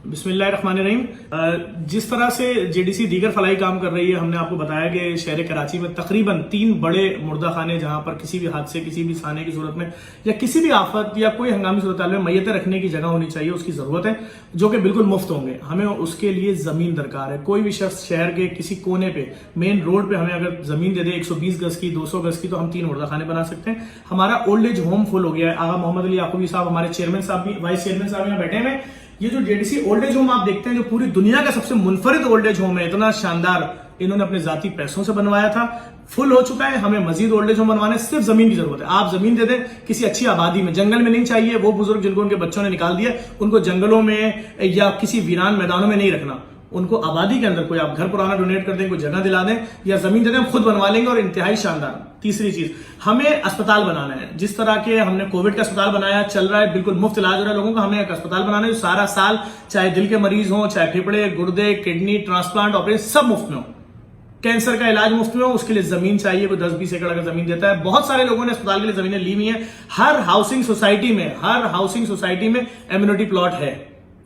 बिस्मिल्लाहिर्रहमानिर्रहीम। जिस तरह से जेडीसी दीगर फलाई काम कर रही है, हमने आपको बताया कि शहर कराची में तकरीबन 3 बड़े मुर्दा खाने, जहां पर किसी भी हादसे, किसी भी साने की सूरत में या किसी भी आफत या कोई हंगामी सूरत में मैयतें रखने की जगह होनी चाहिए, उसकी जरूरत है, जो कि बिल्कुल मुफ्त होंगे। हमें उसके लिए जमीन दरकार है। कोई भी शख्स शहर के किसी कोने पे, मेन रोड पे हमें अगर जमीन दे दे 120 गज की, 200 गज की, तो हम 3 मुर्दा खाने बना सकते हैं। हमारा ओल्ड एज होम फुल हो गया है। आगा मोहम्मद अली याकूबी साहब, हमारे चेयरमैन साहब भी, वाइस चेयरमैन साहब यहाँ बैठे हैं। ये जो जेडीसी ओल्ड एज होम आप देखते हैं, जो पूरी दुनिया का सबसे मुनफरिद ओल्ड एज होम है, इतना शानदार, इन्होंने अपने जाती पैसों से बनवाया था, फुल हो चुका है। हमें मजीद ओल्ड एज होम बनवाने, सिर्फ जमीन की जरूरत है। आप जमीन दे दें किसी अच्छी आबादी में, जंगल में नहीं चाहिए। वो बुजुर्ग जिनको उनके बच्चों ने निकाल दिया, उनको जंगलों में या किसी वीरान मैदानों में नहीं रखना, उनको आबादी के अंदर कोई आप घर पुराना डोनेट कर दें, कोई जगह दिला दें या जमीन दे दें, हम खुद बनवा लेंगे। और इंतहाई शानदार तीसरी चीज, हमें अस्पताल बनाना है। जिस तरह के हमने कोविड का अस्पताल बनाया, चल रहा है, बिल्कुल मुफ्त इलाज हो रहा है लोगों का। हमें एक अस्पताल बनाना है जो सारा साल, चाहे दिल के मरीज हो, चाहे फेफड़े, गुर्दे, किडनी, ट्रांसप्लांट, ऑपरेशन, सब मुफ्त में हो। कैंसर का इलाज मुफ्त में हो। उसके लिए जमीन चाहिए, कोई 10-20 एकड़ अगर जमीन देता है। बहुत सारे लोगों ने अस्पताल के लिए जमीनें ली हुई हैं। हर हाउसिंग सोसाइटी में एम्यूनिटी प्लॉट है।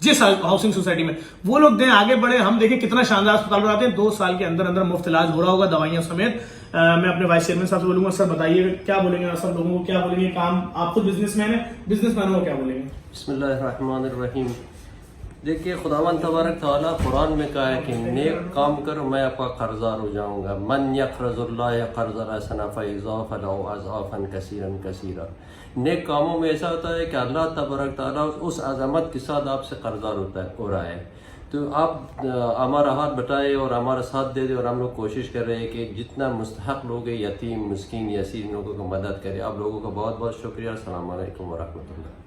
जिस हाउसिंग सोसाइटी में वो लोग दें, आगे बढ़े। हम देखें कितना शानदार अस्पताल बनाते हैं। 2 साल के अंदर अंदर मुफ्त इलाज हो रहा होगा, दवाइयां समेत। मैं अपने वाइस चेयरमैन साहब से बोलूंगा, सर बताइए क्या बोलेंगे, सब लोगों को क्या बोलेंगे। काम, आप खुद बिजनेसमैन है, बिजनेसमैनों को क्या बोलेंगे। बिस्मिल्लाहिर्रहमानिर्रहीम। देखिए, खुदावंद तबारक तआला कुरान में कहा है कि नेक काम करो, मैं आपका कर्जार हो जाऊंगा। मन यक़रज़ुल्लाह क़र्ज़न हसना फ़यज़ाफ़ लहू अज़आफ़न कसीरन कसीरा। नेक कामों में ऐसा होता है कि अल्लाह तबारक तआला उस अज़मत के साथ आपसे कर्जार हो रहा है। तो आप हमारा हाथ बटाए और हमारा साथ दे दे, और हम लोग कोशिश कर रहे हैं कि जितना मुस्तहक लोग हैं, यतीम, मिस्कीन, यसीर, लोगों को मदद करें। आप लोगों का बहुत बहुत शुक्रिया। अस्सलाम वालेकुम व रहमतुल्लाह।